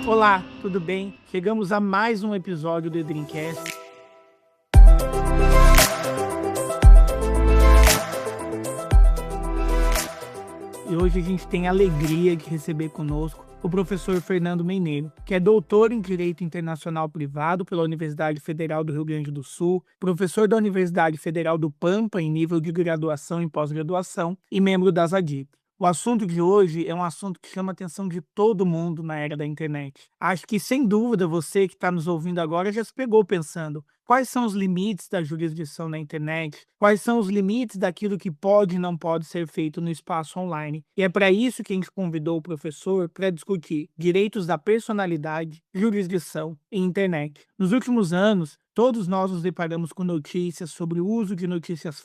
Olá, tudo bem? Chegamos a mais um episódio do Dreamcast. E hoje a gente tem a alegria de receber conosco o professor Fernando Meineiro, que é doutor em Direito Internacional Privado pela Universidade Federal do Rio Grande do Sul, professor da Universidade Federal do Pampa em nível de graduação e pós-graduação e membro das ADIP. O assunto de hoje é um assunto que chama a atenção de todo mundo na era da internet. Acho que, sem dúvida, você que está nos ouvindo agora já se pegou pensando: quais são os limites da jurisdição na internet? Quais são os limites daquilo que pode e não pode ser feito no espaço online? E é para isso que a gente convidou o professor para discutir direitos da personalidade, jurisdição e internet. Nos últimos anos, todos nós nos deparamos com notícias sobre o uso de notícias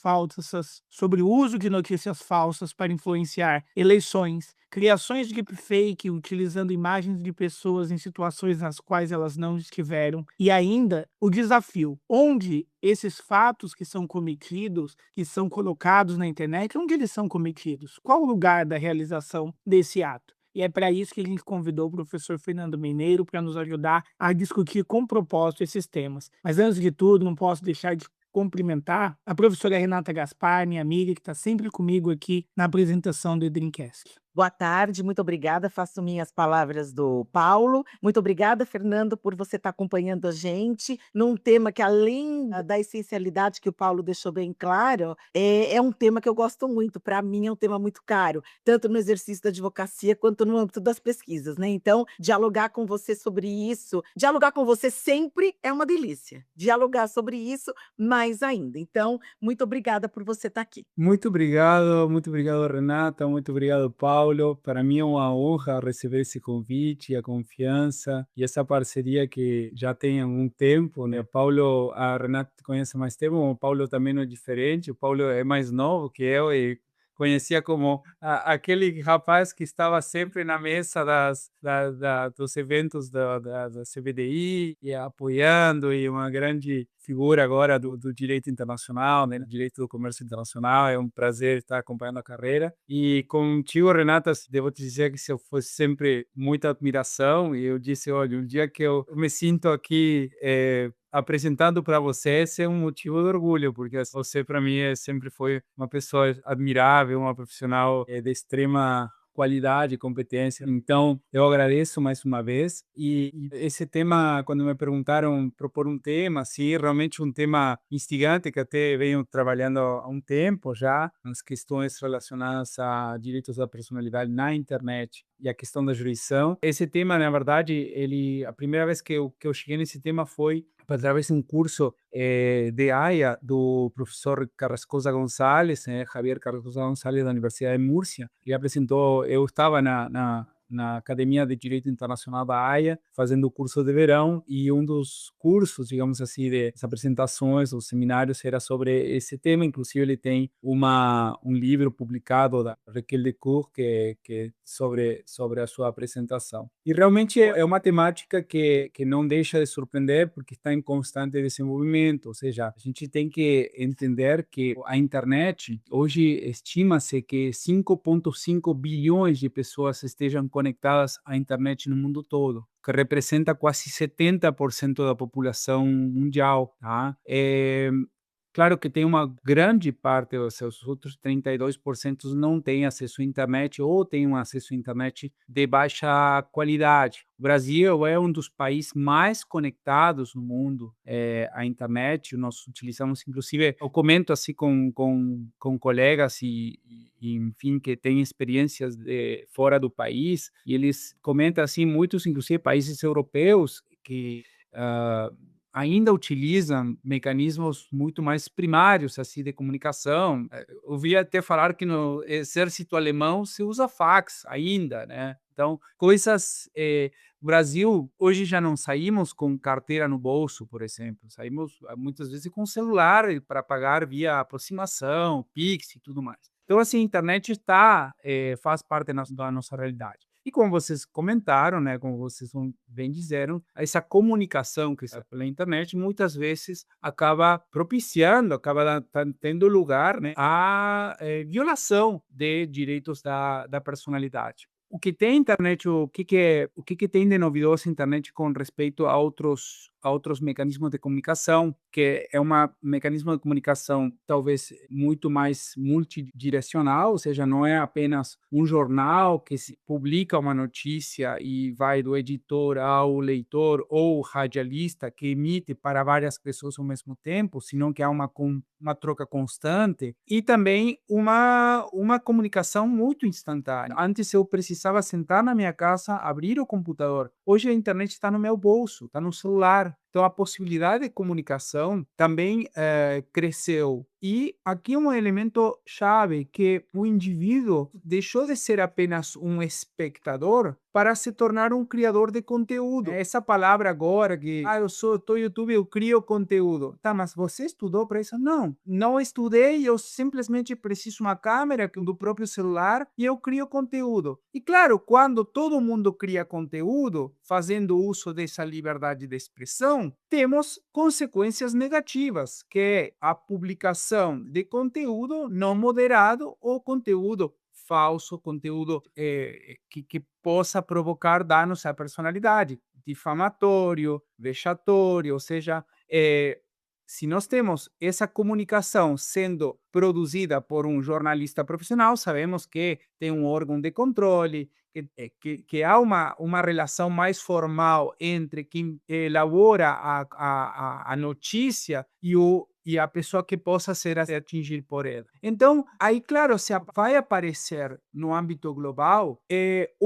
falsas para influenciar eleições, criações de deepfake utilizando imagens de pessoas em situações nas quais elas não estiveram, e ainda o desafio, onde esses fatos que são cometidos, que são colocados na internet, onde eles são cometidos? Qual o lugar da realização desse ato? E é para isso que a gente convidou o professor Fernando Mineiro para nos ajudar a discutir com propósito esses temas. Mas antes de tudo, não posso deixar de cumprimentar a professora Renata Gaspar, minha amiga, que está sempre comigo aqui na apresentação do Dreamcast. Boa tarde, muito obrigada. Faço minhas palavras do Paulo. Muito obrigada, Fernando, por você estar acompanhando a gente num tema que, além da essencialidade que o Paulo deixou bem claro, é um tema que eu gosto muito. Para mim, é um tema muito caro, tanto no exercício da advocacia quanto no âmbito das pesquisas, né? Então, dialogar com você sobre isso, dialogar com você sempre é uma delícia. Dialogar sobre isso, mais ainda. Então, muito obrigada por você estar aqui. Muito obrigado, Renata, muito obrigado, Paulo. Para mim é uma honra receber esse convite, a confiança e essa parceria que já tem há algum tempo, né? Paulo, a Renata te conhece há mais tempo, o Paulo também não é diferente. O Paulo é mais novo que eu e conhecia como aquele rapaz que estava sempre na mesa dos eventos da CBDI e apoiando, e uma grande figura agora do direito internacional, né, do direito do comércio internacional. É um prazer estar acompanhando a carreira. E contigo, Renata, devo te dizer que se eu fosse sempre muita admiração, e eu disse, olha, um dia que eu me sinto aqui apresentando para você, esse é um motivo de orgulho, porque você, para mim, sempre foi uma pessoa admirável, uma profissional de extrema qualidade e competência. Então, eu agradeço mais uma vez. E esse tema, quando me perguntaram propor um tema, sim, realmente um tema instigante, que até venho trabalhando há um tempo já, as questões relacionadas a direitos da personalidade na internet e a questão da jurisdição. Esse tema, na verdade, a primeira vez que eu cheguei nesse tema foi através de um curso de AIA do professor Carrascosa Gonçalves, Javier Carrascosa Gonçalves, da Universidade de Múrcia. Ele apresentou, eu estava na Academia de Direito Internacional da AIA, fazendo o curso de verão, e um dos cursos, digamos assim, das apresentações, os seminários, era sobre esse tema. Inclusive, ele tem um livro publicado da Raquel de Cour, que sobre a sua apresentação. E realmente é uma temática que não deixa de surpreender, porque está em constante desenvolvimento. Ou seja, a gente tem que entender que a internet, hoje estima-se que 5,5 bilhões de pessoas estejam conectadas à internet no mundo todo, que representa quase 70% da população mundial, tá? Claro que tem uma grande parte dos seus outros 32% não tem acesso à internet, ou tem um acesso à internet de baixa qualidade. O Brasil é um dos países mais conectados no mundo à internet. Nós utilizamos, inclusive, eu comento assim com colegas enfim, que têm experiências fora do país, e eles comentam assim, muitos, inclusive, países europeus que ainda utilizam mecanismos muito mais primários assim de comunicação. Eu ouvi até falar que no exército alemão se usa fax ainda, né? Então, coisas... O Brasil, hoje já não saímos com carteira no bolso, por exemplo. Saímos muitas vezes com celular para pagar via aproximação, Pix e tudo mais. Então, assim, a internet faz parte da nossa realidade. E como vocês comentaram, né, como vocês bem disseram, essa comunicação que está pela internet muitas vezes acaba propiciando, acaba tendo lugar, né, a violação de direitos da personalidade. O que tem a internet, o que tem de novidade a internet com respeito a outros mecanismos de comunicação, que é um mecanismo de comunicação talvez muito mais multidirecional, ou seja, não é apenas um jornal que se publica uma notícia e vai do editor ao leitor ou radialista que emite para várias pessoas ao mesmo tempo, senão que há uma troca constante e também uma comunicação muito instantânea. Antes eu precisava sentar na minha casa, abrir o computador. Hoje a internet está no meu bolso, está no celular. Então a possibilidade de comunicação também cresceu. E aqui um elemento chave que o indivíduo deixou de ser apenas um espectador para se tornar um criador de conteúdo. Essa palavra agora que, eu estou YouTube, eu crio conteúdo. Tá, mas você estudou para isso? Não, não estudei, eu simplesmente preciso de uma câmera do próprio celular e eu crio conteúdo. E claro, quando todo mundo cria conteúdo, fazendo uso dessa liberdade de expressão, temos consequências negativas, que é a publicação de conteúdo não moderado ou conteúdo falso, conteúdo que possa provocar danos à personalidade, difamatório, vexatório, ou seja, se nós temos essa comunicação sendo produzida por um jornalista profissional, sabemos que tem um órgão de controle, que há uma relação mais formal entre quem elabora a notícia e a pessoa que possa ser atingida por ela. Então, aí, claro, vai aparecer no âmbito global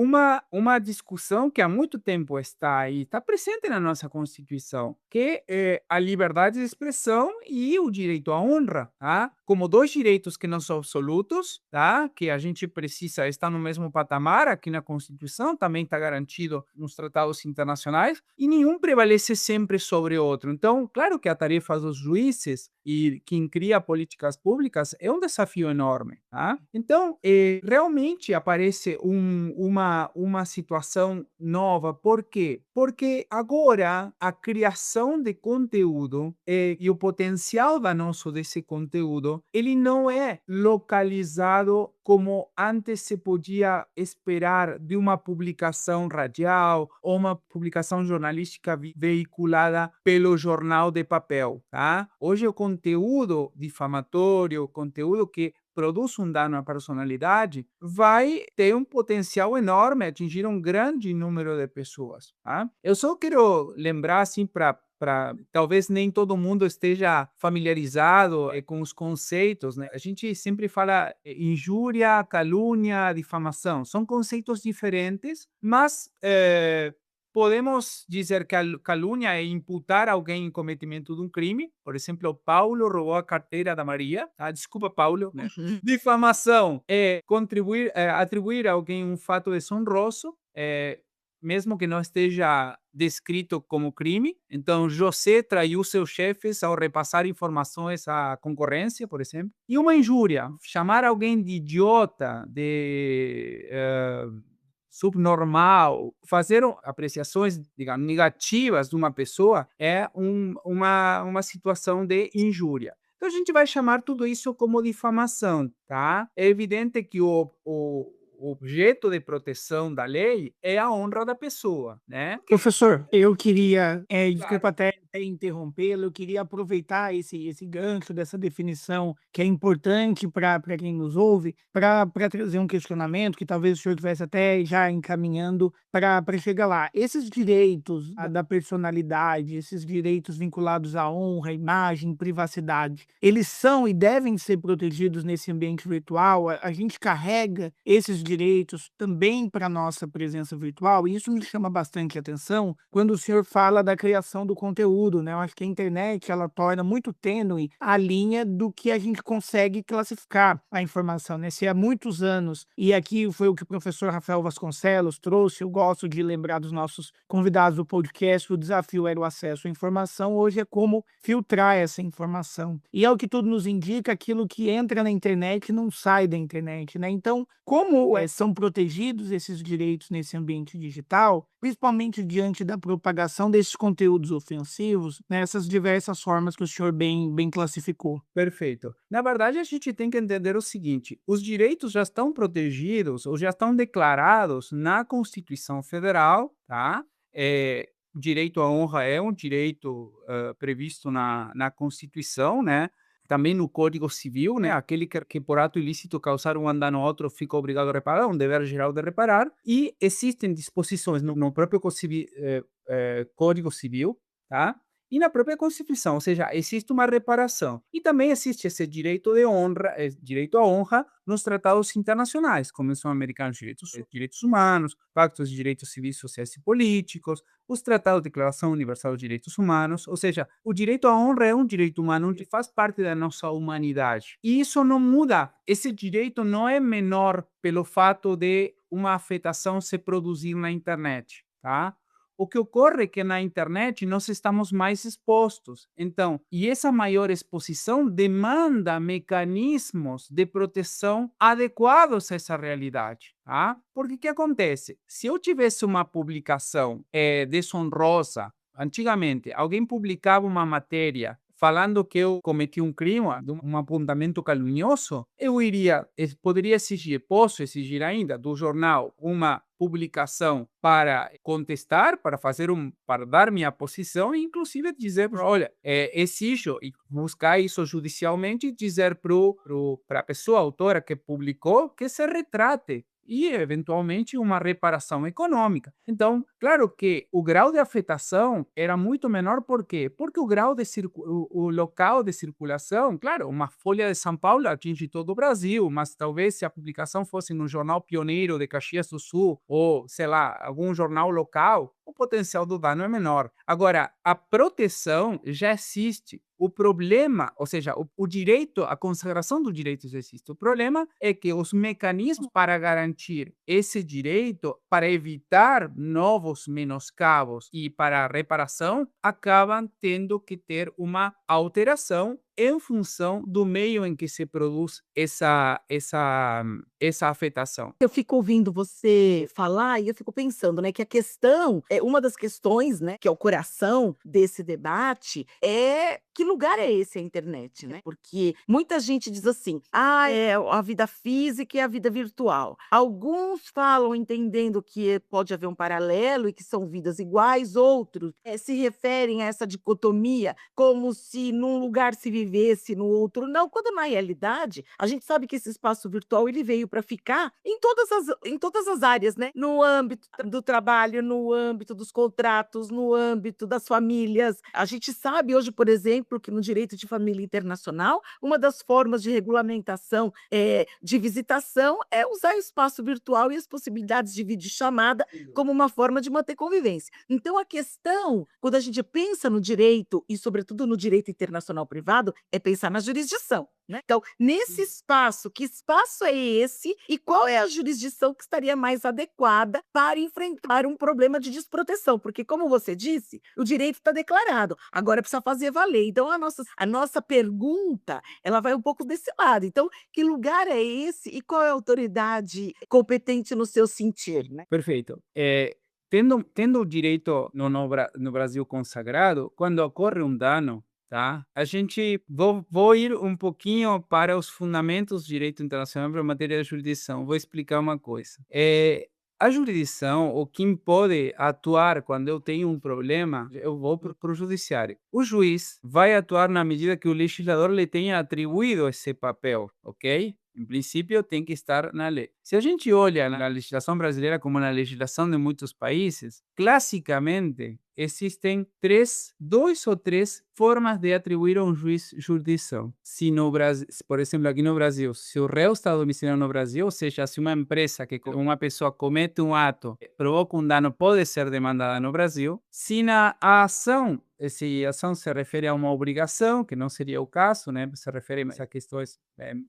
uma discussão que há muito tempo está aí, está presente na nossa Constituição, que é a liberdade de expressão e o direito à honra, tá? Como dois direitos que não são absolutos, tá? Que a gente precisa estar no mesmo patamar, aqui na Constituição também está garantido nos tratados internacionais, e nenhum prevalece sempre sobre o outro. Então, claro que a tarefa dos juízes e quem cria políticas públicas é um desafio enorme, tá? Então, realmente aparece uma situação nova. Por quê? Porque agora a criação de conteúdo e o potencial danoso desse conteúdo, ele não é localizado como antes se podia esperar de uma publicação radial ou uma publicação jornalística veiculada pelo jornal de papel, tá? Hoje o conteúdo difamatório, o conteúdo que produz um dano à personalidade, vai ter um potencial enorme, atingir um grande número de pessoas, tá? Eu só quero lembrar, assim, para talvez nem todo mundo esteja familiarizado com os conceitos, né? A gente sempre fala injúria, calúnia, difamação. São conceitos diferentes, mas podemos dizer que a calúnia é imputar alguém em cometimento de um crime. Por exemplo, Paulo roubou a carteira da Maria. Ah, desculpa, Paulo. Né? Difamação é atribuir a alguém um fato desonroso, mesmo que não esteja descrito como crime. Então, José traiu seus chefes ao repassar informações à concorrência, por exemplo. E uma injúria, chamar alguém de idiota, de subnormal, fazer apreciações, digamos, negativas de uma pessoa é uma situação de injúria. Então, a gente vai chamar tudo isso como difamação, tá? É evidente que o objeto de proteção da lei é a honra da pessoa, né? Professor, eu queria, desculpa até interrompê-lo, eu queria aproveitar esse gancho dessa definição que é importante para quem nos ouve, para trazer um questionamento que talvez o senhor estivesse até já encaminhando para chegar lá. Esses direitos da personalidade, esses direitos vinculados à honra, imagem, privacidade, eles são e devem ser protegidos nesse ambiente virtual? A gente carrega esses direitos também para a nossa presença virtual, e isso me chama bastante atenção quando o senhor fala da criação do conteúdo tudo, né? Eu acho que a internet, ela torna muito tênue a linha do que a gente consegue classificar a informação, né? Se há muitos anos, e aqui foi o que o professor Rafael Vasconcelos trouxe, eu gosto de lembrar dos nossos convidados do podcast, o desafio era o acesso à informação, hoje é como filtrar essa informação. E ao que tudo nos indica, aquilo que entra na internet não sai da internet, né? Então, como são protegidos esses direitos nesse ambiente digital, principalmente diante da propagação desses conteúdos ofensivos, nessas diversas formas que o senhor bem classificou. Perfeito. Na verdade, a gente tem que entender o seguinte: os direitos já estão protegidos ou já estão declarados na Constituição Federal, tá? O direito à honra é um direito previsto na Constituição, né? Também no Código Civil, né? Aquele que por ato ilícito causar um dano a outro fica obrigado a reparar, um dever geral de reparar. E existem disposições no próprio Código Civil, tá? E na própria Constituição, ou seja, existe uma reparação. E também existe esse direito de honra, direito à honra nos tratados internacionais, Convenção Americana de Direitos Humanos, Pactos de Direitos Civis, Sociais e Políticos, os Tratados de Declaração Universal dos Direitos Humanos, ou seja, o direito à honra é um direito humano que faz parte da nossa humanidade. E isso não muda. Esse direito não é menor pelo fato de uma afetação se produzir na internet, tá? O que ocorre é que na internet nós estamos mais expostos. Então, e essa maior exposição demanda mecanismos de proteção adequados a essa realidade. Tá? Porque o que acontece? Se eu tivesse uma publicação desonrosa, antigamente alguém publicava uma matéria falando que eu cometi um crime, um apontamento calunioso, poderia exigir, posso exigir ainda do jornal uma publicação para contestar, para dar minha posição e inclusive dizer, olha, exijo e buscar isso judicialmente e dizer para a pessoa autora que publicou que se retrate e, eventualmente, uma reparação econômica. Então, claro que o grau de afetação era muito menor, por quê? Porque o local de circulação, claro, uma Folha de São Paulo atinge todo o Brasil, mas talvez se a publicação fosse no jornal pioneiro de Caxias do Sul ou, sei lá, algum jornal local, o potencial do dano é menor. Agora, a proteção já existe. O problema, ou seja, o direito, a consagração do direito já existe. O problema é que os mecanismos para garantir esse direito, para evitar novos menoscabos e para a reparação, acabam tendo que ter uma alteração em função do meio em que se produz essa afetação. Eu fico ouvindo você falar e eu fico pensando, né, que a questão, uma das questões, né, que é o coração desse debate, é que lugar é esse a internet, né? Porque muita gente diz assim: "Ah, é a vida física e a vida virtual". Alguns falam entendendo que pode haver um paralelo e que são vidas iguais, outros, se referem a essa dicotomia como se num lugar se vivesse, no outro não, quando na realidade, a gente sabe que esse espaço virtual ele veio para ficar em todas as áreas, né, no âmbito do trabalho, no âmbito dos contratos, no âmbito das famílias. A gente sabe hoje, por exemplo, que no direito de família internacional, uma das formas de regulamentação, de visitação é usar o espaço virtual e as possibilidades de videochamada como uma forma de manter convivência. Então a questão, quando a gente pensa no direito e sobretudo no direito internacional privado, é pensar na jurisdição, né. Então, nesse espaço, que espaço é esse e qual é a jurisdição que estaria mais adequada para enfrentar um problema de desproteção? Porque, como você disse, o direito está declarado, agora precisa fazer valer. Então a nossa pergunta, ela vai um pouco desse lado. Então, que lugar é esse e qual é a autoridade competente no seu sentir, né? Perfeito. Tendo o direito no Brasil consagrado, quando ocorre um dano, tá? A gente vou ir um pouquinho para os fundamentos do direito internacional para a matéria de jurisdição. Vou explicar uma coisa. A jurisdição, ou quem pode atuar quando eu tenho um problema, eu vou para o judiciário. O juiz vai atuar na medida que o legislador lhe tenha atribuído esse papel, ok? Em princípio, tem que estar na lei. Se a gente olha na legislação brasileira como na legislação de muitos países, classicamente existem dois ou três formas de atribuir a um juiz jurisdição. Se no Brasil, por exemplo, aqui no Brasil, se o réu está domiciliado no Brasil, ou seja, se uma empresa uma pessoa comete um ato, provoca um dano, pode ser demandada no Brasil. Se a ação se refere a uma obrigação, que não seria o caso, né? Se refere a questões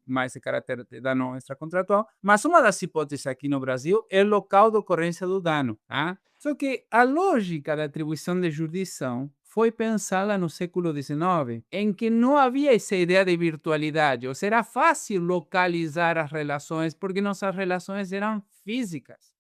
mais de caráter de dano extracontratual. Mas uma das hipóteses aqui no Brasil é o local de ocorrência do dano. Tá? Só que a lógica da atribuição de jurisdição foi pensada no século XIX, em que não havia essa ideia de virtualidade, ou seja, era fácil localizar as relações, porque nossas relações eram físicas,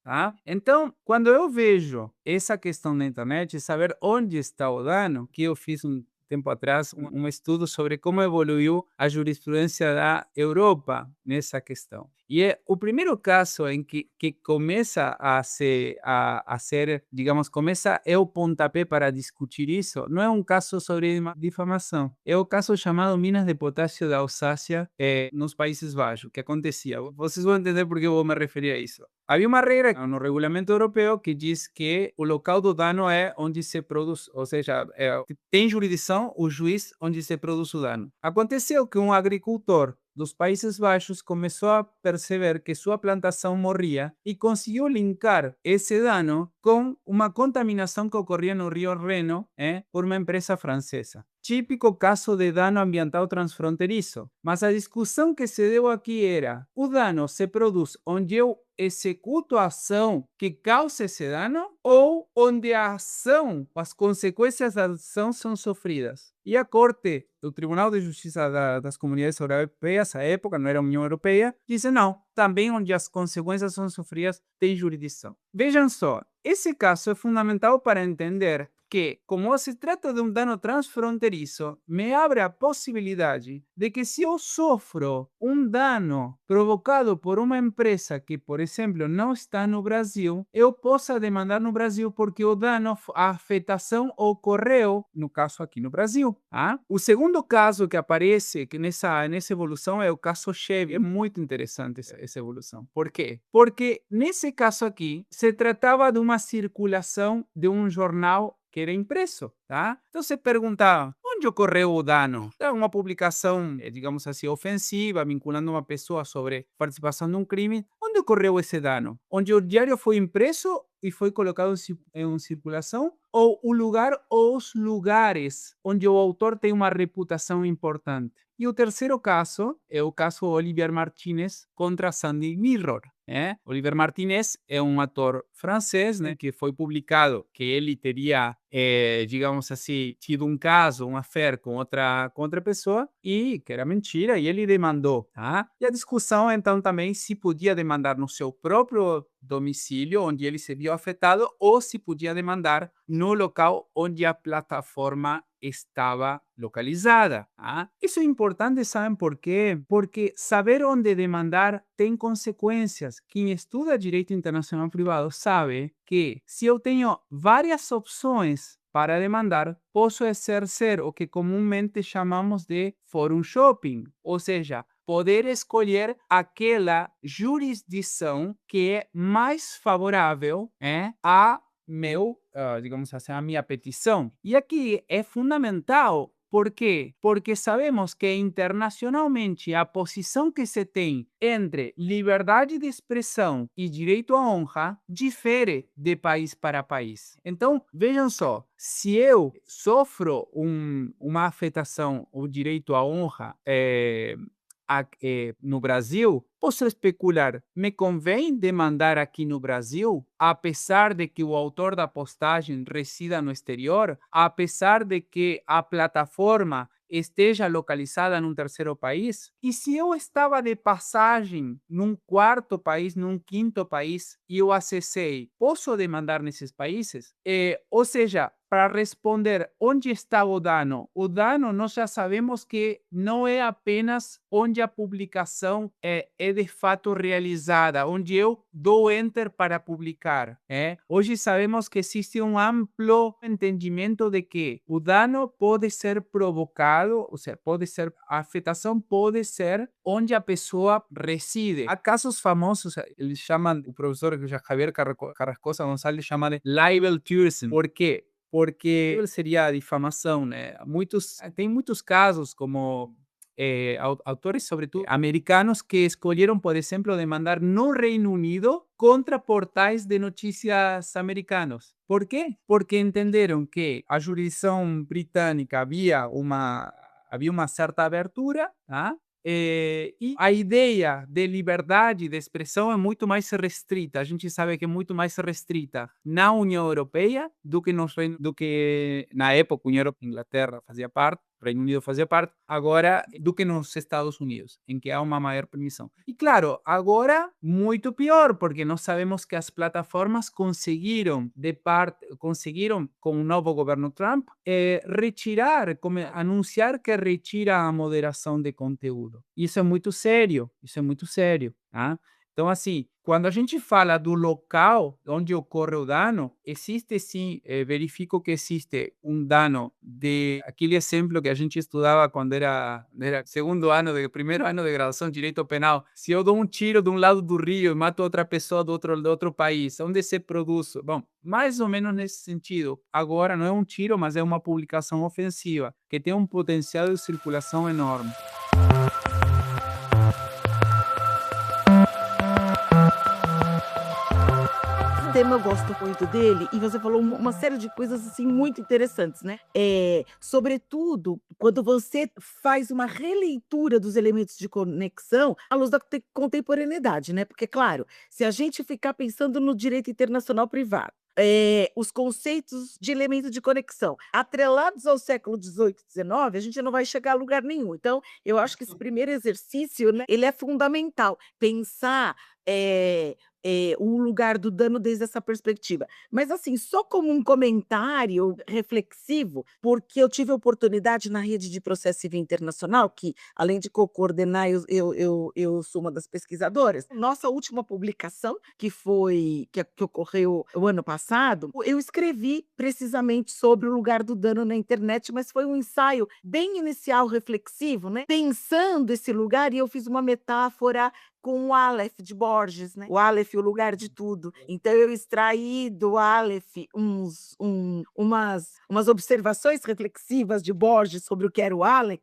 tá? Então, quando eu vejo essa questão da internet, saber onde está o dano, que eu fiz tempo atrás um estudo sobre como evoluiu a jurisprudência da Europa nessa questão. E é o primeiro caso em que começa a ser, digamos, é o pontapé para discutir isso, não é um caso sobre difamação, é o caso chamado Minas de Potássio da Alsácia, nos Países Baixos, que acontecia. Vocês vão entender por que eu vou me referir a isso. Havia uma regra no regulamento europeu que diz que o local do dano é onde se produz, ou seja, tem jurisdição o juiz onde se produz o dano. Aconteceu que um agricultor dos Países Baixos começou a perceber que sua plantação morria e conseguiu linkar esse dano com uma contaminação que ocorria no Rio Reno por uma empresa francesa. Típico caso de dano ambiental transfronteiriço. Mas a discussão que se deu aqui era: o dano se produz onde eu executo a ação que causa esse dano ou onde a ação, as consequências da ação são sofridas? E a Corte, o Tribunal de Justiça das Comunidades Europeias, à época, não era a União Europeia, disse não, também onde as consequências são sofridas tem jurisdição. Vejam só, esse caso é fundamental para entender que, como se trata de um dano transfronteiriço, me abre a possibilidade de que se eu sofro um dano provocado por uma empresa que, por exemplo, não está no Brasil, eu possa demandar no Brasil porque o dano, a afetação ocorreu, no caso aqui no Brasil. O segundo caso que aparece nessa evolução é o caso Chevy. É muito interessante essa evolução. Por quê? Porque nesse caso aqui se tratava de uma circulação de um jornal que era impresso, tá? Então você pergunta, onde ocorreu o dano? É uma publicação, digamos assim, ofensiva, vinculando uma pessoa sobre participação de um crime. Onde ocorreu esse dano? Onde o diário foi impresso e foi colocado em circulação? Ou o lugar ou os lugares onde o autor tem uma reputação importante? E o terceiro caso é o caso Olivier Martínez contra Sandy Mirror. Olivier Martínez é um ator francês, né, que foi publicado que ele teria, digamos assim, tido um caso, um affair com outra pessoa e que era mentira e ele demandou. Tá? E a discussão então também se podia demandar no seu próprio domicílio, onde ele se viu afetado, ou se podia demandar no local onde a plataforma estava localizada. Isso é importante, ¿saben por quê? Porque saber onde demandar tem consequências. Quem estuda direito internacional privado sabe que se eu tenho várias opções para demandar, posso exercer o que comumente chamamos de forum shopping, ou seja, poder escolher aquela jurisdição que é mais favorável a digamos assim, a minha petição. E aqui é fundamental. Por quê? Porque sabemos que internacionalmente a posição que se tem entre liberdade de expressão e direito à honra difere de país para país. Então, vejam só, se eu sofro uma afetação ao direito à honra no Brasil, posso especular, me convém demandar aqui no Brasil, apesar de que o autor da postagem resida no exterior, apesar de que a plataforma esteja localizada num terceiro país? E se eu estava de passagem num quarto país, num quinto país, e eu acessei, posso demandar nesses países? Ou seja, para responder onde está o dano nós já sabemos que não é apenas onde a publicação é de fato realizada, onde eu dou enter para publicar. Hoje sabemos que existe um amplo entendimento de que o dano pode ser provocado, ou seja, a afetação pode ser onde a pessoa reside. Há casos famosos, eles chamam, o professor Javier Carrascosa Gonçalves chama de libel tourism. Por quê? porque seria a difamação, né? Tem muitos casos como autores, sobretudo americanos, que escolheram, por exemplo, demandar no Reino Unido contra portais de notícias americanos. Por quê? Porque entenderam que a jurisdição britânica havia uma certa abertura, tá? E a ideia de liberdade de expressão é muito mais restrita. A gente sabe que é muito mais restrita na União Europeia do que, do que na época a Inglaterra fazia parte, o Reino Unido fazia parte, agora do que nos Estados Unidos, em que há uma maior permissão. E claro, agora muito pior, porque nós sabemos que as plataformas conseguiram com o novo governo Trump, anunciar que retira a moderação de conteúdo. Isso é muito sério, tá? Então, assim, quando a gente fala do local onde ocorre o dano, existe sim, verifico que existe um dano aquele exemplo que a gente estudava quando era primeiro ano de graduação de direito penal. Se eu dou um tiro de um lado do rio e mato outra pessoa do outro país, onde se produz? Bom, mais ou menos nesse sentido. Agora não é um tiro, mas é uma publicação ofensiva, que tem um potencial de circulação enorme. Esse tema eu gosto muito dele, e você falou uma série de coisas assim muito interessantes, né? Sobretudo quando você faz uma releitura dos elementos de conexão à luz da contemporaneidade, né? Porque, claro, se a gente ficar pensando no direito internacional privado, os conceitos de elemento de conexão atrelados ao século XVIII e XIX, a gente não vai chegar a lugar nenhum. Então, eu acho que esse primeiro exercício, né, ele é fundamental. Pensar o lugar do dano desde essa perspectiva. Mas, assim, só como um comentário reflexivo, porque eu tive a oportunidade na Rede de Processo Civil Internacional, que, além de coordenar, eu sou uma das pesquisadoras. Nossa última publicação, que ocorreu o ano passado, eu escrevi precisamente sobre o lugar do dano na internet, mas foi um ensaio bem inicial, reflexivo, né? Pensando esse lugar, e eu fiz uma metáfora com o Aleph de Borges, né? O Aleph, o lugar de tudo. Então eu extraí do Aleph umas observações reflexivas de Borges sobre o que era o Aleph,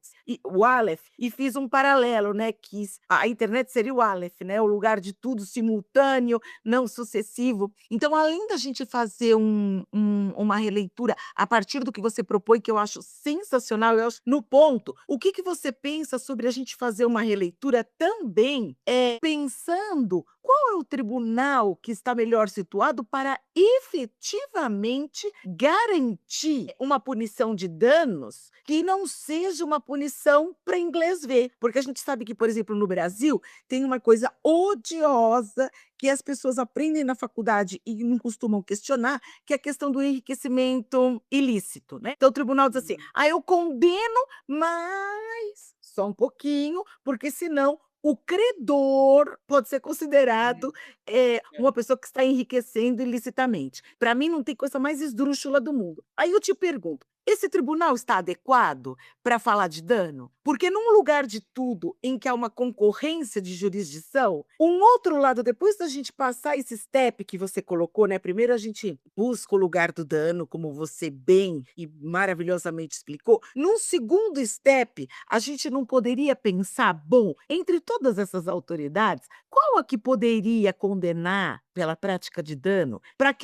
e fiz um paralelo, né? Que a internet seria o Aleph, né? O lugar de tudo, simultâneo, não sucessivo. Então, além da gente fazer uma releitura a partir do que você propõe, que eu acho sensacional, eu acho, no ponto, o que você pensa sobre a gente fazer uma releitura também pensando qual é o tribunal que está melhor situado para efetivamente garantir uma punição de danos que não seja uma punição para inglês ver. Porque a gente sabe que, por exemplo, no Brasil, tem uma coisa odiosa que as pessoas aprendem na faculdade e não costumam questionar, que é a questão do enriquecimento ilícito, né? Então o tribunal diz assim: eu condeno, mas só um pouquinho, porque senão o credor pode ser considerado uma pessoa que está enriquecendo ilicitamente. Para mim, não tem coisa mais esdrúxula do mundo. Aí eu te pergunto, esse tribunal está adequado para falar de dano? Porque num lugar de tudo em que há uma concorrência de jurisdição, um outro lado, depois da gente passar esse step que você colocou, né? Primeiro a gente busca o lugar do dano, como você bem e maravilhosamente explicou. Num segundo step, a gente não poderia pensar, bom, entre todas essas autoridades, qual a que poderia condenar pela prática de dano, para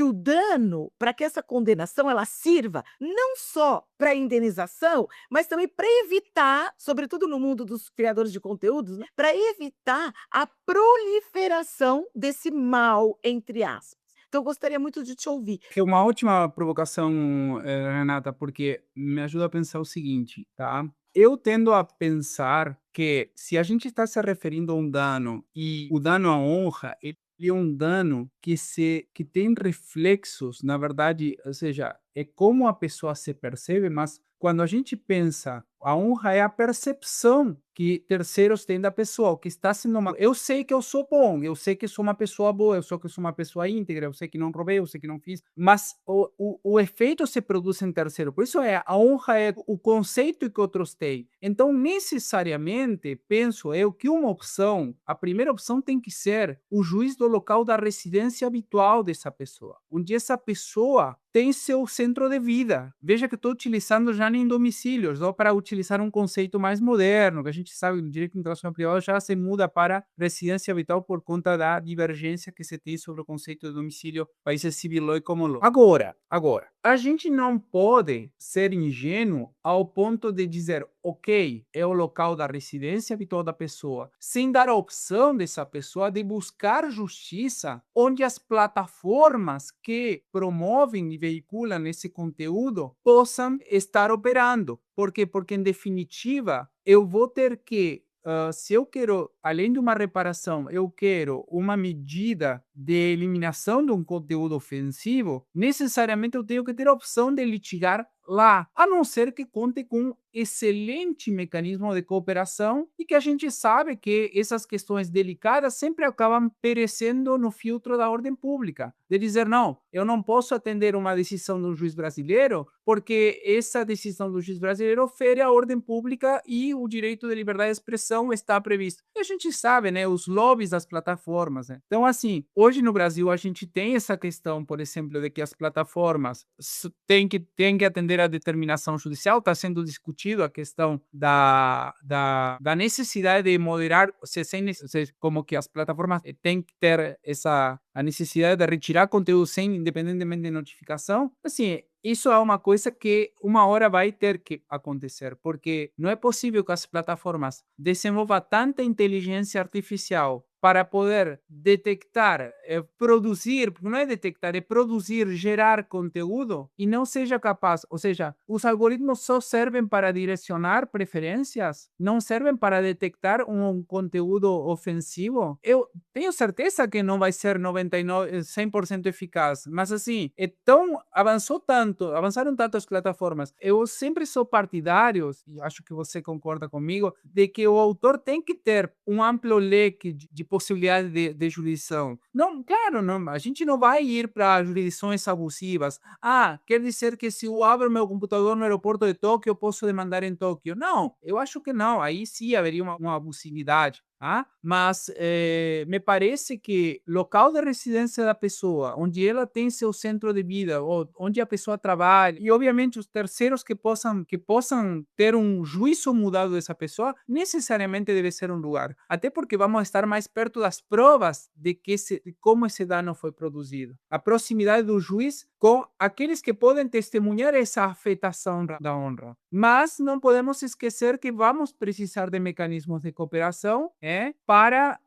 que essa condenação ela sirva não só para indenização, mas também para evitar, sobretudo no mundo dos criadores de conteúdos, né, para evitar a proliferação desse mal, entre aspas. Então, eu gostaria muito de te ouvir. É uma ótima provocação, Renata, porque me ajuda a pensar o seguinte, tá? Eu tendo a pensar que se a gente está se referindo a um dano e o dano à honra, ele é um dano que tem reflexos, na verdade, ou seja, é como a pessoa se percebe, mas quando a gente pensa A honra é a percepção que terceiros têm da pessoa, o que está sendo uma... Eu sei que eu sou bom, eu sei que sou uma pessoa boa, eu sei que sou uma pessoa íntegra, eu sei que não roubei, eu sei que não fiz, mas o efeito se produz em terceiro. Por isso a honra é o conceito que outros têm. Então, necessariamente, penso eu que uma opção, a primeira opção tem que ser o juiz do local da residência habitual dessa pessoa, onde essa pessoa tem seu centro de vida. Veja que estou utilizando já nem domicílios, só para utilizar um conceito mais moderno, que a gente sabe que o direito internacional privado já se muda para residência habitual por conta da divergência que se tem sobre o conceito de domicílio países civil e common law. Agora, a gente não pode ser ingênuo ao ponto de dizer, ok, é o local da residência habitual da pessoa, sem dar a opção dessa pessoa de buscar justiça onde as plataformas que promovem e veiculam esse conteúdo possam estar operando. Por quê? Porque, em definitiva, eu vou ter que, se eu quero, além de uma reparação, eu quero uma medida de eliminação de um conteúdo ofensivo, necessariamente eu tenho que ter a opção de litigar lá, a não ser que conte com um excelente mecanismo de cooperação e que a gente sabe que essas questões delicadas sempre acabam perecendo no filtro da ordem pública. De dizer, não, eu não posso atender uma decisão do juiz brasileiro porque essa decisão do juiz brasileiro fere a ordem pública e o direito de liberdade de expressão está previsto. E a gente sabe, né, os lobbies das plataformas, né? Então, assim, hoje no Brasil a gente tem essa questão, por exemplo, de que as plataformas têm que atender a determinação judicial, está sendo discutido a questão da necessidade de moderar, como que as plataformas têm que ter a necessidade de retirar conteúdo sem, independentemente de notificação. Assim, isso é uma coisa que uma hora vai ter que acontecer, porque não é possível que as plataformas desenvolvam tanta inteligência artificial para poder detectar, produzir, porque não é detectar, é produzir, gerar conteúdo e não seja capaz, ou seja, os algoritmos só servem para direcionar preferências, não servem para detectar um conteúdo ofensivo. Eu tenho certeza que não vai ser 99, 100% eficaz, mas assim, avançaram tanto as plataformas. Eu sempre sou partidário, e acho que você concorda comigo, de que o autor tem que ter um amplo leque de possibilidade de jurisdição. Não, claro, não, a gente não vai ir para jurisdições abusivas. Quer dizer que se eu abro meu computador no aeroporto de Tóquio, eu posso demandar em Tóquio. Não, eu acho que não. Aí sim haveria uma abusividade. Mas me parece que local de residência da pessoa, onde ela tem seu centro de vida, ou onde a pessoa trabalha, e obviamente os terceiros que possam ter um juízo mudado dessa pessoa, necessariamente deve ser um lugar. Até porque vamos estar mais perto das provas de como esse dano foi produzido. A proximidade do juiz com aqueles que podem testemunhar essa afetação da honra. Mas não podemos esquecer que vamos precisar de mecanismos de cooperação para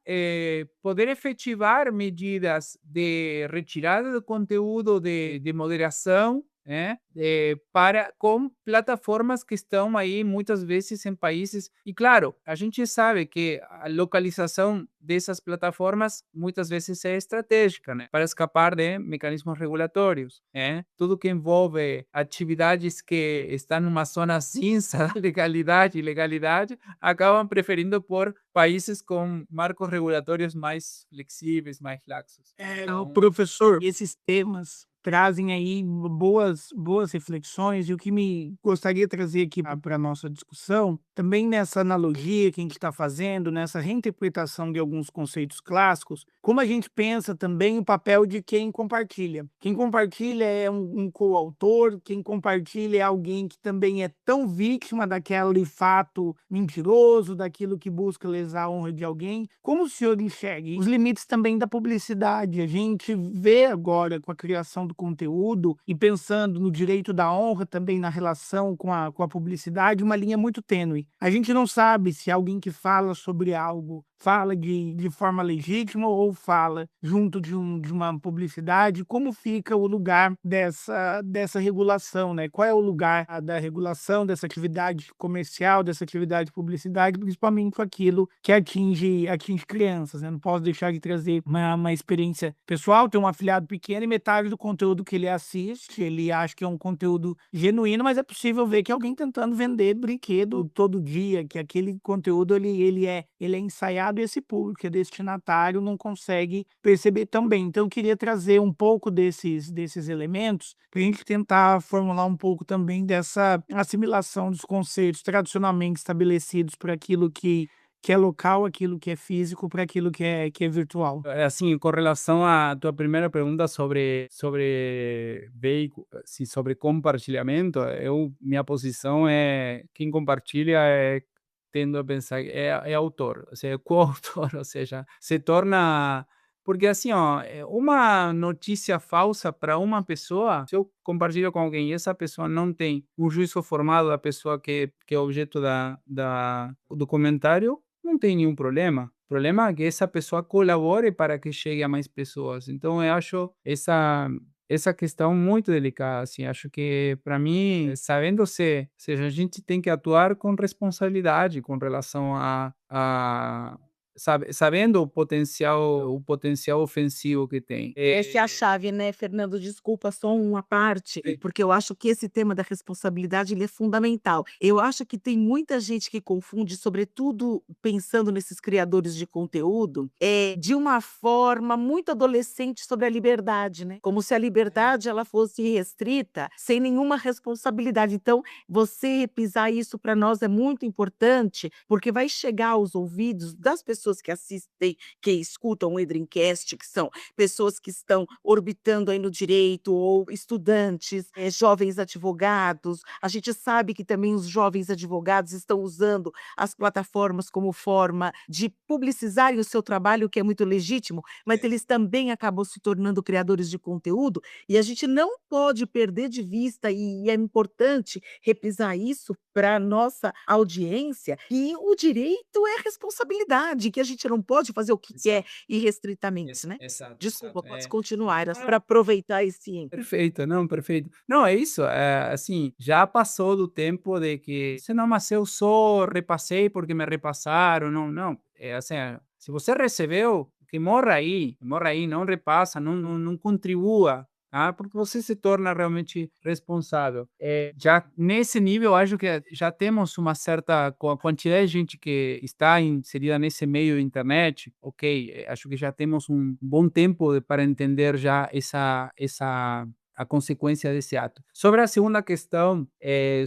poder efetivar medidas de retirada do conteúdo, de moderação, com plataformas que estão aí muitas vezes em países. E claro, a gente sabe que a localização dessas plataformas muitas vezes é estratégica, né, para escapar de mecanismos regulatórios. Tudo que envolve atividades que estão numa zona cinza da legalidade e ilegalidade acabam preferindo por países com marcos regulatórios mais flexíveis, mais laxos. O professor, esses temas trazem aí boas reflexões, e o que me gostaria de trazer aqui para a nossa discussão, também nessa analogia que a gente está fazendo, nessa reinterpretação de alguns conceitos clássicos, como a gente pensa também o papel de quem compartilha. Quem compartilha é um coautor, quem compartilha é alguém que também é tão vítima daquele fato mentiroso, daquilo que busca lesar a honra de alguém. Como o senhor enxerga os limites também da publicidade? A gente vê agora com a criação do conteúdo e pensando no direito da honra também na relação com a publicidade, uma linha muito tênue. A gente não sabe se alguém que fala sobre algo fala de forma legítima ou fala junto de uma publicidade? Como fica o lugar dessa regulação, né? Qual é o lugar da regulação dessa atividade comercial, dessa atividade de publicidade, principalmente com aquilo que atinge crianças, né? Não posso deixar de trazer uma experiência pessoal. Tenho um afilhado pequeno e metade do conteúdo que ele assiste, ele acha que é um conteúdo genuíno, mas é possível ver que alguém tentando vender brinquedo todo dia, que aquele conteúdo ele é ensaiado e esse público, que é destinatário, não consegue perceber também. Então eu queria trazer um pouco desses elementos para a gente tentar formular um pouco também dessa assimilação dos conceitos tradicionalmente estabelecidos para aquilo que é local, aquilo que é físico, para aquilo que é virtual. Assim, com relação à tua primeira pergunta sobre sobre compartilhamento, minha posição é quem compartilha tendo a pensar é autor, ou seja, é coautor, ou seja, se torna porque assim, ó, uma notícia falsa para uma pessoa, se eu compartilho com alguém e essa pessoa não tem um juízo formado da pessoa que é objeto do comentário, não tem nenhum problema. O problema é que essa pessoa colabore para que chegue a mais pessoas. Então, eu acho essa questão muito delicada. Assim, acho que, para mim, sabendo seja, a gente tem que atuar com responsabilidade com relação sabendo o potencial ofensivo que tem. Essa é a chave, né, Fernando? Desculpa, só uma parte, Sim. porque eu acho que esse tema da responsabilidade ele é fundamental. Eu acho que tem muita gente que confunde, sobretudo pensando nesses criadores de conteúdo, de uma forma muito adolescente sobre a liberdade, né? Como se a liberdade ela fosse restrita, sem nenhuma responsabilidade. Então, você repisar isso para nós é muito importante, porque vai chegar aos ouvidos das pessoas que assistem, que escutam o Edreamcast, que são pessoas que estão orbitando aí no direito ou estudantes, jovens advogados. A gente sabe que também os jovens advogados estão usando as plataformas como forma de publicizarem o seu trabalho, o que é muito legítimo, mas eles também acabam se tornando criadores de conteúdo e a gente não pode perder de vista, e é importante reprisar isso para a nossa audiência, que o direito é responsabilidade, que a gente não pode fazer o que quer irrestritamente, né? Exato, Desculpa, exato. pode continuar, era para aproveitar esse. Perfeito, não, perfeito. Não, é isso, assim, já passou do tempo de que, se não, mas eu só repassei porque me repassaram, não, não, é assim, se você recebeu, que morra aí, não repassa, não contribua, tá? Porque você se torna realmente responsável. Já nesse nível, eu acho que já temos uma certa quantidade de gente que está inserida nesse meio internet, ok, acho que já temos um bom tempo para entender já a consequência desse ato. Sobre a segunda questão,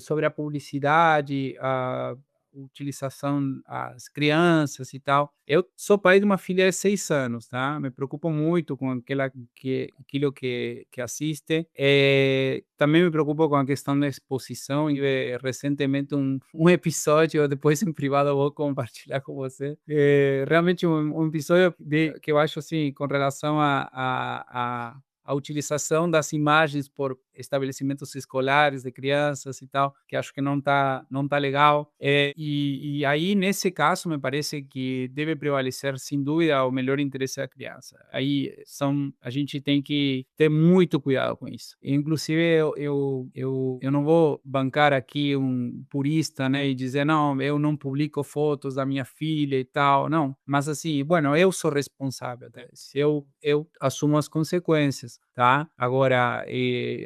sobre a publicidade, a utilização às crianças e tal. Eu sou pai de uma filha de 6 anos, tá? Me preocupo muito com aquilo que assiste. Também me preocupo com a questão da exposição. Tive recentemente um episódio, depois em privado eu vou compartilhar com você. Realmente um episódio que eu acho assim, com relação a utilização das imagens por estabelecimentos escolares de crianças e tal, que acho que não tá legal. E aí, nesse caso, me parece que deve prevalecer, sem dúvida, o melhor interesse da criança. Aí a gente tem que ter muito cuidado com isso. Inclusive, eu não vou bancar aqui um purista, né, e dizer, não, eu não publico fotos da minha filha e tal, não. Mas assim, bueno, eu sou responsável deles. Eu assumo as consequências, tá? Agora,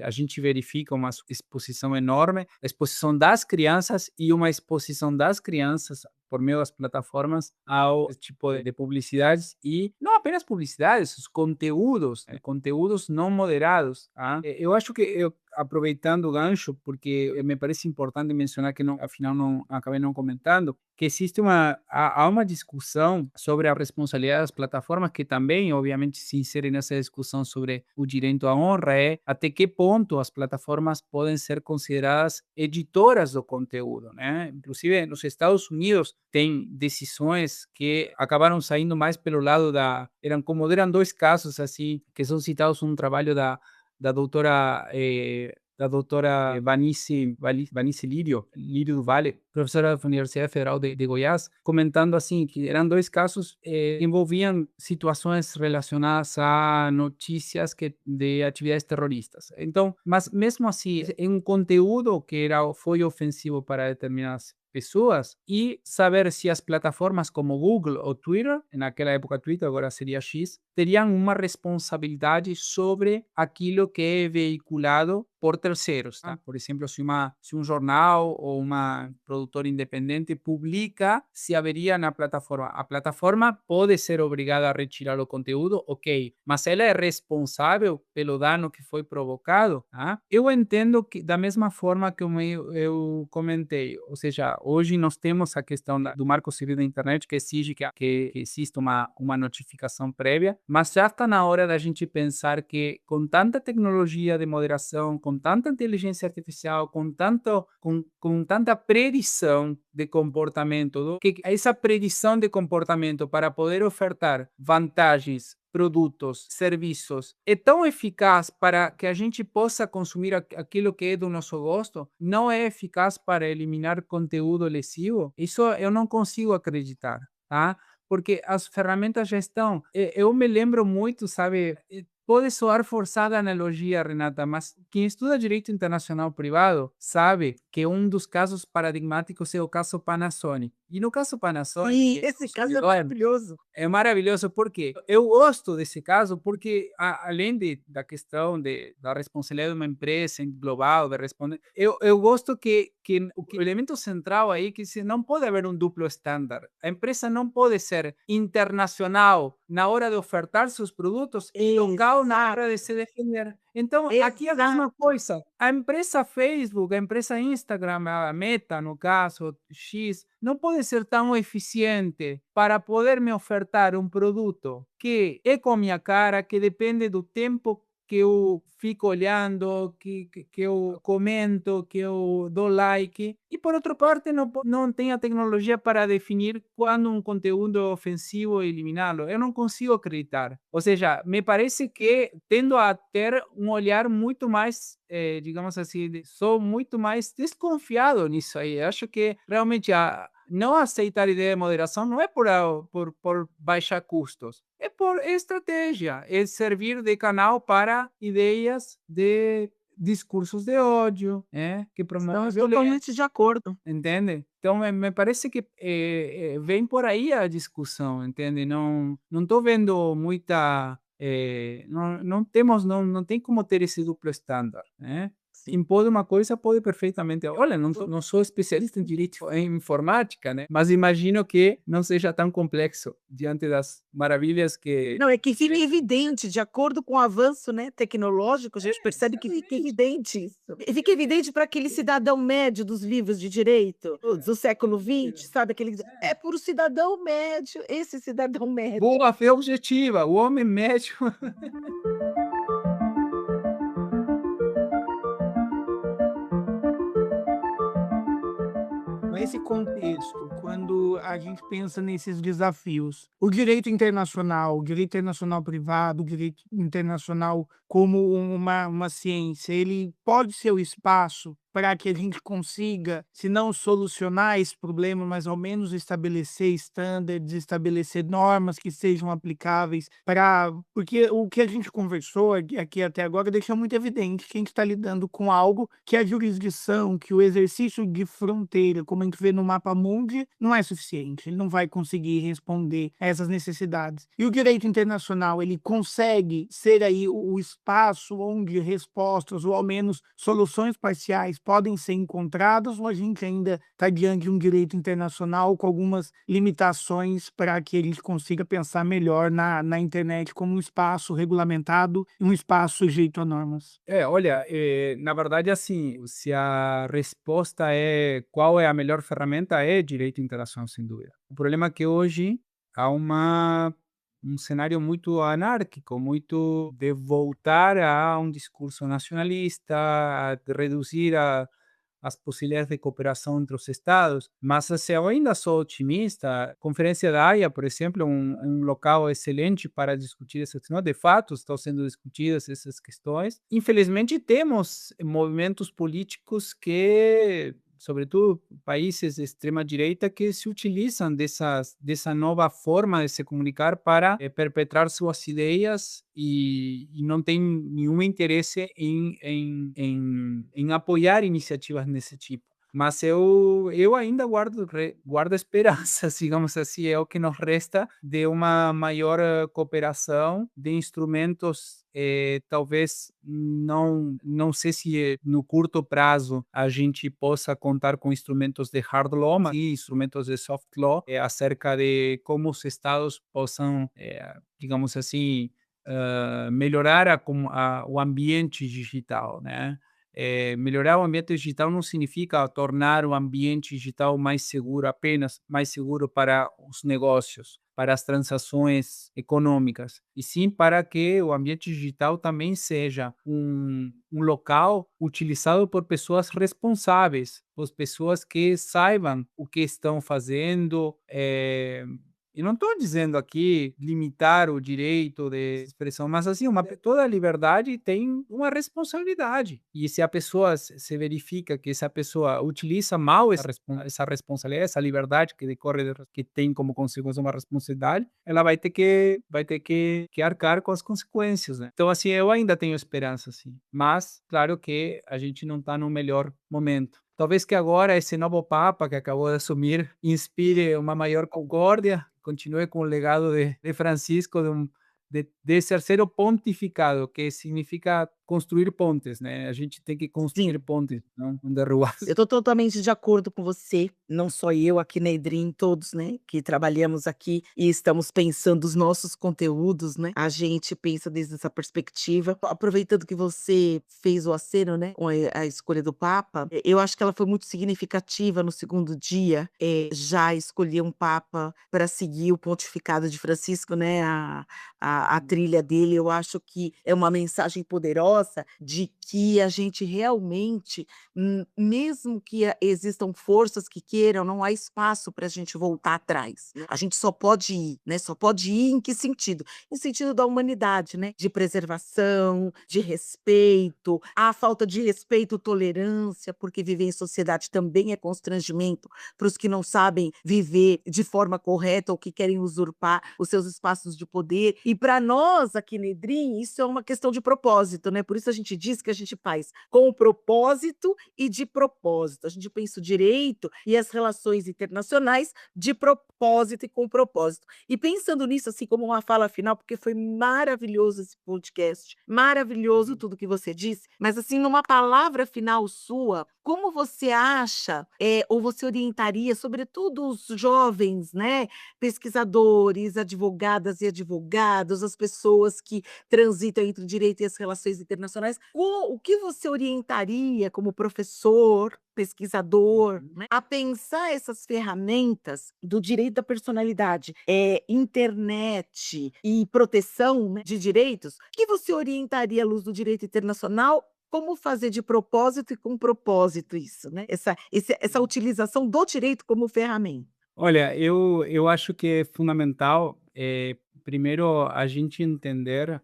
a gente verifica uma exposição enorme, a exposição das crianças e uma exposição das crianças por meio das plataformas ao tipo de publicidades e não apenas publicidades, os conteúdos, conteúdos não moderados. Tá? Eu acho que aproveitando o gancho, porque me parece importante mencionar que afinal não acabei não comentando, que há uma discussão sobre a responsabilidade das plataformas que também, obviamente, se insere nessa discussão sobre o direito à honra, até que ponto as plataformas podem ser consideradas editoras do conteúdo, né? Inclusive, nos Estados Unidos, tem decisões que acabaram saindo mais pelo lado eram dois casos assim, que são citados num trabalho da doutora da doutora Vanice Lírio do Vale, professora da Universidade Federal de Goiás, comentando assim que eram dois casos que envolviam situações relacionadas a notícias de atividades terroristas. Então, mas mesmo assim, é um conteúdo que foi ofensivo para determinadas pessoas e saber se as plataformas como Google ou Twitter, naquela época Twitter, agora seria X, teriam uma responsabilidade sobre aquilo que é veiculado por terceiros. Tá? Por exemplo, se um jornal ou uma produtora independente publica, se haveria na plataforma. A plataforma pode ser obrigada a retirar o conteúdo, ok, mas ela é responsável pelo dano que foi provocado. Tá? Eu entendo que da mesma forma que eu comentei, ou seja, hoje nós temos a questão do Marco Civil da Internet que exige que exista uma notificação prévia, mas já está na hora da gente pensar que com tanta tecnologia de moderação, com tanta inteligência artificial, com tanta predição de comportamento, que essa predição de comportamento para poder ofertar vantagens, produtos, serviços, é tão eficaz para que a gente possa consumir aquilo que é do nosso gosto, não é eficaz para eliminar conteúdo lesivo? Isso eu não consigo acreditar, tá? Porque as ferramentas já estão. Eu me lembro muito, sabe? Pode soar forçada a analogia, Renata, mas quem estuda direito internacional privado sabe que um dos casos paradigmáticos é o caso Panasonic. E no caso E Panasonic, esse caso é maravilhoso. é maravilhoso porque eu gosto desse caso porque, além da questão da responsabilidade de uma empresa global, de responder, eu gosto que o elemento central aí é que não pode haver um duplo estándar. A empresa não pode ser internacional na hora de ofertar seus produtos e local na hora de se defender. Então, aqui é a mesma coisa. A empresa Facebook, a empresa Instagram, a Meta, no caso, X, não pode ser tão eficiente para poder me ofertar um produto que é com a minha cara, que depende do tempo que eu fico olhando, que eu comento, que eu dou like. E, por outra parte, não tem a tecnologia para definir quando um conteúdo é ofensivo e eliminá-lo. Eu não consigo acreditar. Ou seja, me parece que tendo a ter um olhar muito mais, digamos assim, sou muito mais desconfiado nisso aí. Acho que realmente não aceitar a ideia de moderação não é por baixar custos, é por estratégia, é servir de canal para ideias de discursos de ódio, que promovem Estamos violência, totalmente de acordo. entende? Então, me parece que vem por aí a discussão, entende? Não estou vendo muita. Não tem como ter esse duplo estándar, né? Sim. Quem pode uma coisa pode perfeitamente. Olha, não sou especialista em direito em informática, né? Mas imagino que não seja tão complexo diante das maravilhas que. Não, é que fica evidente, de acordo com o avanço, né, tecnológico, a gente percebe que fica evidente isso. E fica evidente para aquele cidadão médio dos livros de direito do século XX, sabe? Aquele, é para o cidadão médio, esse cidadão médio. Boa fé objetiva, o homem médio. Nesse contexto, quando a gente pensa nesses desafios, o direito internacional privado, o direito internacional como uma ciência, ele pode ser o espaço para que a gente consiga, se não solucionar esse problema, mas ao menos estabelecer estándares, estabelecer normas que sejam aplicáveis para. Porque o que a gente conversou aqui até agora deixa muito evidente que a gente está lidando com algo que a jurisdição, que o exercício de fronteira, como a gente vê no mapa mundi, não é suficiente. Ele não vai conseguir responder a essas necessidades. E o direito internacional, ele consegue ser aí o espaço onde respostas, ou ao menos soluções parciais, podem ser encontradas, ou a gente ainda está diante de um direito internacional com algumas limitações para que a gente consiga pensar melhor na internet como um espaço regulamentado e um espaço sujeito a normas? Olha, na verdade, assim, se a resposta é qual é a melhor ferramenta, é direito internacional, sem dúvida. O problema é que hoje há um cenário muito anárquico, muito de voltar a um discurso nacionalista, a reduzir as possibilidades de cooperação entre os estados, mas assim, eu ainda sou otimista. A Conferência da Haia, por exemplo, é um local excelente para discutir essas questões. De fato, estão sendo discutidas essas questões. Infelizmente, temos movimentos políticos que, sobretudo países de extrema direita, que se utilizam dessa nova forma de se comunicar para perpetrar suas ideias e não tem nenhum interesse em apoiar iniciativas nesse tipo. Mas eu ainda guardo esperanças, digamos assim, é o que nos resta de uma maior cooperação de instrumentos, talvez não sei se no curto prazo a gente possa contar com instrumentos de hard law, mas sim instrumentos de soft law, acerca de como os estados possam, digamos assim, melhorar o ambiente digital, né? Melhorar o ambiente digital não significa tornar o ambiente digital mais seguro, apenas mais seguro para os negócios, para as transações econômicas, e sim para que o ambiente digital também seja um local utilizado por pessoas responsáveis, por pessoas que saibam o que estão fazendo. E não estou dizendo aqui limitar o direito de expressão, mas assim, toda liberdade tem uma responsabilidade. E se a pessoa se verifica que essa pessoa utiliza mal essa responsabilidade, essa liberdade que decorre, que tem como consequência uma responsabilidade, ela vai ter que arcar com as consequências, né? Então, assim, eu ainda tenho esperança, assim. Mas, claro que a gente não está no melhor momento. Talvez que agora esse novo Papa que acabou de assumir inspire uma maior concórdia, continue com o legado de Francisco, de ser o pontificado, que significa construir pontes, né? A gente tem que construir Sim. pontes, não derrubar. Eu estou totalmente de acordo com você, não só eu aqui na Edrim, todos, né, que trabalhamos aqui e estamos pensando os nossos conteúdos, né, a gente pensa desde essa perspectiva. Aproveitando que você fez o aceno, né, com a escolha do Papa, eu acho que ela foi muito significativa no segundo dia, já escolher um Papa para seguir o pontificado de Francisco, né, a trilha dele. Eu acho que é uma mensagem poderosa de que a gente realmente, mesmo que existam forças que queiram, não há espaço para a gente voltar atrás. A gente só pode ir, né? Só pode ir em que sentido? Em sentido da humanidade, né? De preservação, de respeito. A falta de respeito, tolerância, porque viver em sociedade também é constrangimento para os que não sabem viver de forma correta ou que querem usurpar os seus espaços de poder. E para nós aqui no Edrim, isso é uma questão de propósito, né? Por isso a gente diz que a gente faz com propósito e de propósito. A gente pensa o direito e as relações internacionais de propósito e com propósito. E pensando nisso, assim, como uma fala final, porque foi maravilhoso esse podcast, maravilhoso tudo que você disse, mas assim, numa palavra final sua, como você acha, ou você orientaria, sobretudo os jovens, né, pesquisadores, advogadas e advogados, as pessoas que transitam entre o direito e as relações internacionais, o que você orientaria como professor, pesquisador, né, a pensar essas ferramentas do direito da personalidade, internet e proteção, né, de direitos, que você orientaria à luz do direito internacional? Como fazer de propósito e com propósito isso, né? Essa utilização do direito como ferramenta. Olha, eu acho que é fundamental, primeiro, a gente entender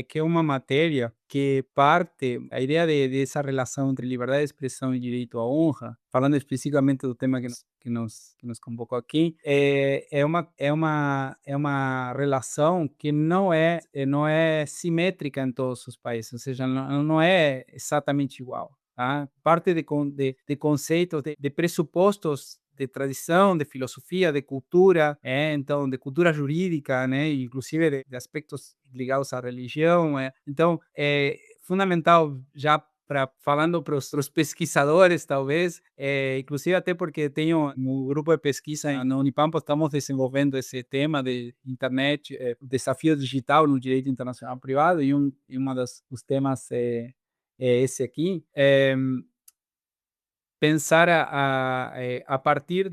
que é uma matéria que parte, a ideia dessa relação entre liberdade de expressão e direito à honra, falando especificamente do tema que nos convocou aqui, é uma relação que não é simétrica em todos os países, ou seja, não é exatamente igual. Tá? Parte de conceitos, de pressupostos de tradição, de filosofia, de cultura, então de cultura jurídica, né, inclusive de aspectos ligados à religião. Então, é fundamental já falando para os pesquisadores, talvez, inclusive até porque tenho no grupo de pesquisa na Unipampa, estamos desenvolvendo esse tema de internet, desafio digital no direito internacional privado, e um dos temas é esse aqui. Pensar a partir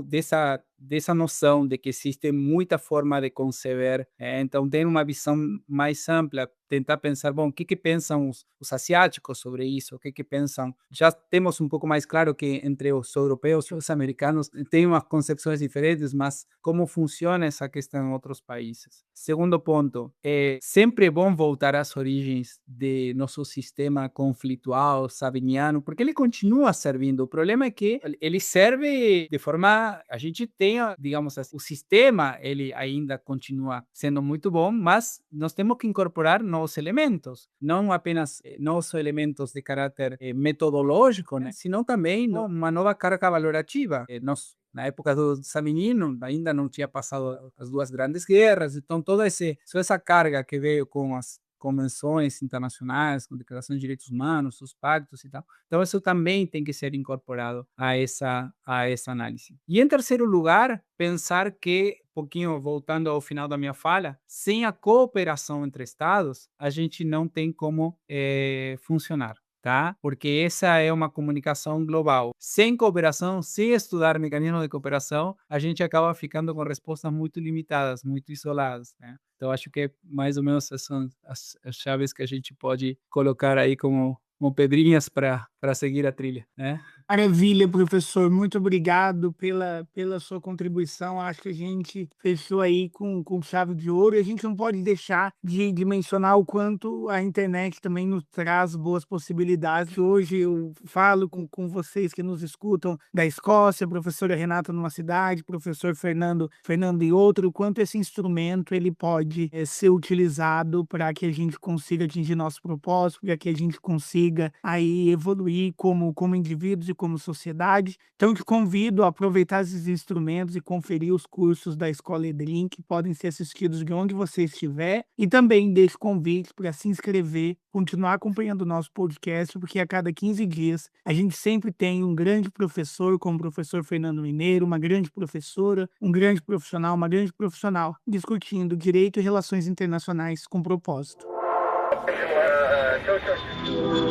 dessa dessa noção de que existe muita forma de conceber, então ter uma visão mais ampla, tentar pensar, bom, o que pensam os asiáticos sobre isso, o que pensam. Já temos um pouco mais claro que entre os europeus e os americanos tem umas concepções diferentes, mas como funciona essa questão em outros países. Segundo ponto, é sempre bom voltar às origens de nosso sistema conflitual sabiniano, porque ele continua servindo. O problema é que ele serve de forma, a gente tem, digamos assim, o sistema, ele ainda continua sendo muito bom, mas nós temos que incorporar novos elementos, não apenas novos elementos de caráter metodológico, né, senão também uma nova carga valorativa. Nós, na época do Savinino, ainda não tinha passado as duas grandes guerras, então toda essa carga que veio com as convenções internacionais, com a Declaração de Direitos Humanos, os pactos e tal. Então, isso também tem que ser incorporado a essa análise. E, em terceiro lugar, pensar que, um pouquinho voltando ao final da minha fala, sem a cooperação entre Estados, a gente não tem como funcionar. Tá? Porque essa é uma comunicação global. Sem cooperação, sem estudar mecanismos de cooperação, a gente acaba ficando com respostas muito limitadas, muito isoladas, né? Então, acho que mais ou menos essas são as chaves que a gente pode colocar aí como pedrinhas para seguir a trilha, né? Maravilha, professor. Muito obrigado pela sua contribuição. Acho que a gente fechou aí com chave de ouro. E a gente não pode deixar de mencionar o quanto a internet também nos traz boas possibilidades. Hoje eu falo com vocês que nos escutam da Escócia, professora Renata numa cidade, professor Fernando em outra, o quanto esse instrumento ele pode ser utilizado para que a gente consiga atingir nosso propósito, para que a gente consiga aí evoluir como indivíduos e como sociedade. Então, te convido a aproveitar esses instrumentos e conferir os cursos da Escola Edrim, que podem ser assistidos de onde você estiver. E também deixo convite para se inscrever, continuar acompanhando o nosso podcast, porque a cada 15 dias a gente sempre tem um grande professor, como o professor Fernando Mineiro, uma grande professora, um grande profissional, uma grande profissional, discutindo direito e relações internacionais com propósito. Tchau, tchau.